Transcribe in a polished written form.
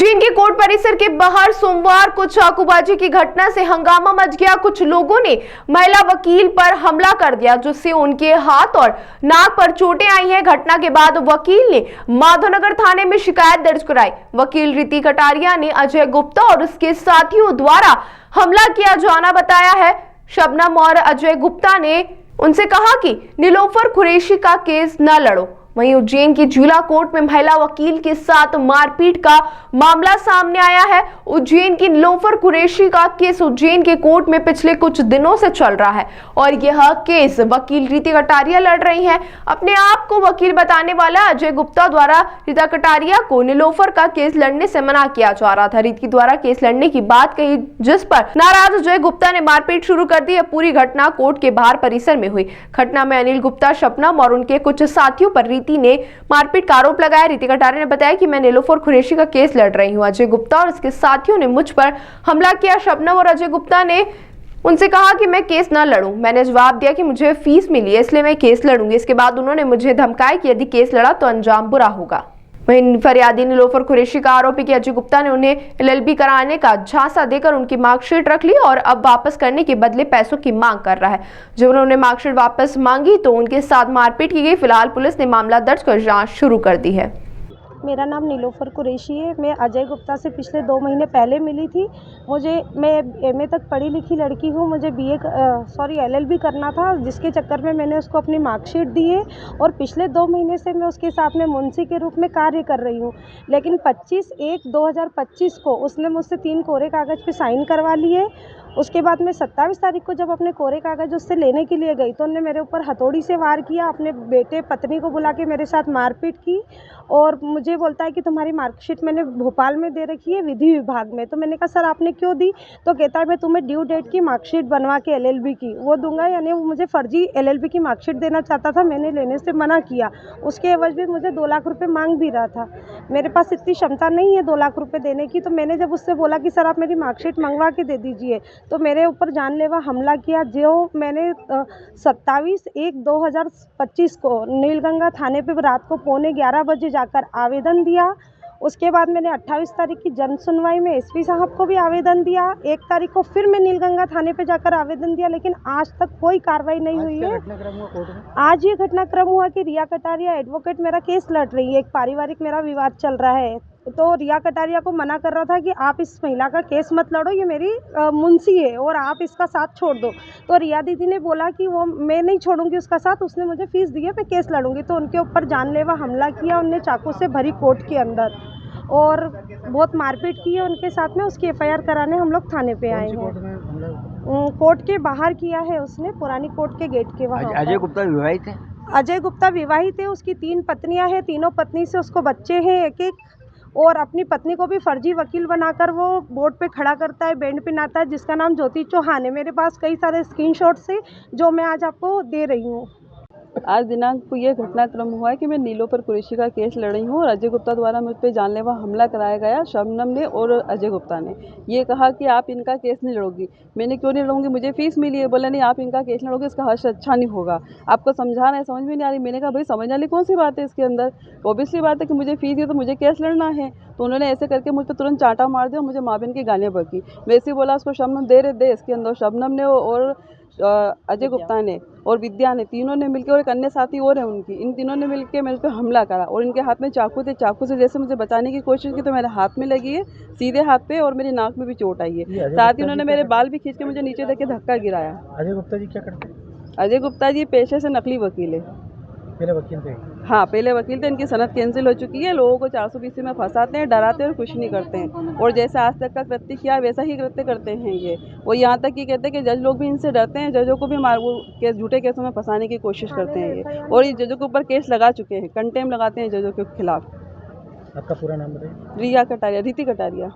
उज्जैन के कोर्ट परिसर के बाहर सोमवार को चाकूबाजी की घटना से हंगामा मच गया। कुछ लोगों ने महिला वकील पर हमला कर दिया, जिससे उनके हाथ और नाक पर चोटें आई हैं। घटना के बाद वकील ने माधवनगर थाने में शिकायत दर्ज कराई। वकील रीति कटारिया ने अजय गुप्ता और उसके साथियों द्वारा हमला किया जाना बताया है। शबनम और अजय गुप्ता ने उनसे कहा कि नीलोफर कुरैशी का केस न लड़ो। वहीं उज्जैन की जिला कोर्ट में महिला वकील के साथ मारपीट का मामला सामने आया है। उज्जैन की नीलोफर कुरैशी का केस उज्जैन के कोर्ट में पिछले कुछ दिनों से चल रहा है और यह केस वकील रीति कटारिया लड़ रही हैं। अपने आप को वकील बताने वाला अजय गुप्ता द्वारा रीता कटारिया को नीलोफर का केस लड़ने से मना किया जा रहा था। रीति द्वारा केस लड़ने की बात कही, जिस पर नाराज अजय गुप्ता ने मारपीट शुरू कर दी। पूरी घटना कोर्ट के बाहर परिसर में हुई। घटना में अनिल गुप्ता, शबनम और उनके कुछ साथियों पर रीति ने मारपीट का आरोप लगाया। रीति कटारिया ने बताया कि मैं नीलोफर कुरैशी का केस लड़ रही हूं। अजय गुप्ता और उसके साथियों ने मुझ पर हमला किया। शबनम और अजय गुप्ता ने उनसे कहा कि मैं केस न लड़ूं। मैंने जवाब दिया कि मुझे फीस मिली है, इसलिए मैं केस लड़ूंगी। इसके बाद उन्होंने मुझे धमकाया कि यदि केस लड़ा तो अंजाम बुरा होगा। वहीं फरियादी नीलोफर कुरैशी का आरोप है कि अजय गुप्ता ने उन्हें एलएलबी कराने का झांसा देकर उनकी मार्कशीट रख ली और अब वापस करने के बदले पैसों की मांग कर रहा है। जब उन्होंने मार्कशीट वापस मांगी तो उनके साथ मारपीट की गई। फिलहाल पुलिस ने मामला दर्ज कर जांच शुरू कर दी है। मेरा नाम नीलोफर कुरैशी है। मैं अजय गुप्ता से पिछले 2 महीने पहले मिली थी। मैं एमए तक पढ़ी लिखी लड़की हूँ। मुझे एलएलबी करना था, जिसके चक्कर में मैंने उसको अपनी मार्कशीट दी है और पिछले 2 महीने से मैं उसके साथ में मुंशी के रूप में कार्य कर रही हूँ। लेकिन 25/1/2025 को उसने मुझसे 3 कोरे कागज़ पे साइन करवा लिए। उसके बाद मैं 27 तारीख को जब अपने कोरे कागज़ उससे लेने के लिए गई तो उन्होंने मेरे ऊपर हथौड़ी से वार किया। अपने बेटे पत्नी को बुला के मेरे साथ मारपीट की और मुझे बोलता है कि तुम्हारी मार्कशीट मैंने भोपाल में दे रखी है विधि विभाग में। तो मैंने कहा सर आपने क्यों दी? तो कहता है मैं तुम्हें ड्यू डेट की मार्कशीट बनवा के एलएलबी की वो दूंगा। यानी वो मुझे फर्जी एलएलबी की मार्कशीट देना चाहता था। मैंने लेने से मना किया। उसके एवज में मुझे 2 लाख रुपये मांग भी रहा था। मेरे पास इतनी क्षमता नहीं है 2 लाख रुपये देने की। तो मैंने जब उससे बोला कि सर आप मेरी मार्कशीट मंगवा के दे दीजिए, तो मेरे ऊपर जानलेवा हमला किया। जो मैंने 27/1/2025 को नीलगंगा थाने पे रात को 11:15 बजे जाकर आवेदन दिया। उसके बाद मैंने 28 तारीख की जन सुनवाई में एसपी साहब को भी आवेदन दिया। 1 तारीख को फिर मैं नीलगंगा थाने पे जाकर आवेदन दिया, लेकिन आज तक कोई कार्रवाई नहीं हुई है। आज ये घटनाक्रम हुआ कि रिया कटारिया एडवोकेट मेरा केस लड़ रही है। एक पारिवारिक मेरा विवाद चल रहा है, तो रिया कटारिया को मना कर रहा था कि आप इस महिला का केस मत लड़ो, ये मेरी मुंशी है और आप इसका साथ छोड़ दो। तो रिया दीदी ने बोला कि वो मैं नहीं छोड़ूंगी उसका साथ, उसने मुझे फीस दी है, मैं केस लड़ूंगी। तो उनके ऊपर जानलेवा हमला किया। उनने चाकू से भरी कोर्ट के अंदर और बहुत मारपीट की है उनके साथ में। उसकी एफआईआर कराने हम लोग थाने पे आए हैं। कोर्ट के बाहर किया है उसने, पुरानी कोर्ट के गेट के वहाँ। अजय गुप्ता विवाहित है? अजय गुप्ता विवाहित है। उसकी 3 पत्नियां हैं। तीनों पत्नी से उसको बच्चे हैं एक और अपनी पत्नी को भी फर्जी वकील बनाकर वो बोर्ड पे खड़ा करता है, बैंड पिनाता है, जिसका नाम ज्योति चौहान है। मेरे पास कई सारे स्क्रीनशॉट्स हैं जो मैं आज आपको दे रही हूँ। आज दिनांक को यह घटनाक्रम हुआ है कि मैं नीलोफर कुरैशी का केस लड़ रही हूँ और अजय गुप्ता द्वारा मुझ पर जानलेवा हमला कराया गया। शबनम ने और अजय गुप्ता ने ये कहा कि आप इनका केस नहीं लड़ोगी। मैंने क्यों नहीं लड़ूंगी? मुझे फीस मिली है। बोला नहीं आप इनका केस लड़ोगे, इसका हर्ष अच्छा नहीं होगा। आपको समझाना है, समझ में नहीं आ रही। मैंने कहा भाई समझने वाली कौन सी बात है इसके अंदर? ऑब्वियसली बात है कि मुझे फीस दी तो मुझे केस लड़ना है। तो उन्होंने ऐसे करके मुझ पर तुरंत चांटा मार दिया और मुझे माँ बहन की गालियाँ बकी। वैसे ही बोला उसको शबनम दे इसके अंदर। शबनम ने और अजय गुप्ता ने और विद्या ने, तीनों ने मिलकर, और एक अन्य साथी और है उनकी, इन तीनों ने मिलकर मेरे पे हमला करा और इनके हाथ में चाकू थे। चाकू से जैसे मुझे बचाने की कोशिश की तो मेरे हाथ में लगी है, सीधे हाथ पे, और मेरी नाक में भी चोट आई है। साथ ही उन्होंने मेरे बाल भी खींच के मुझे नीचे देके धक्का गिराया। अजय गुप्ता जी क्या करते हैं? अजय गुप्ता जी पेशे से नकली वकील है। पहले वकील थे? हाँ पहले वकील थे। इनकी सनद कैंसिल हो चुकी है। लोगों को 420 में फंसाते हैं, डराते हैं और कुछ नहीं करते हैं। और जैसे आज तक का कृत्य किया वैसा ही कृत्य करते हैं ये। वो यहाँ तक कि कहते हैं कि जज लोग भी इनसे डरते हैं। जजों को भी केस झूठे केसों में फंसाने की कोशिश करते हैं ये। और ये जजों के ऊपर केस लगा चुके हैं, कंटेम लगाते हैं जजों के खिलाफ। आपका पूरा नाम बताइए। रिया कटारिया, रीति कटारिया।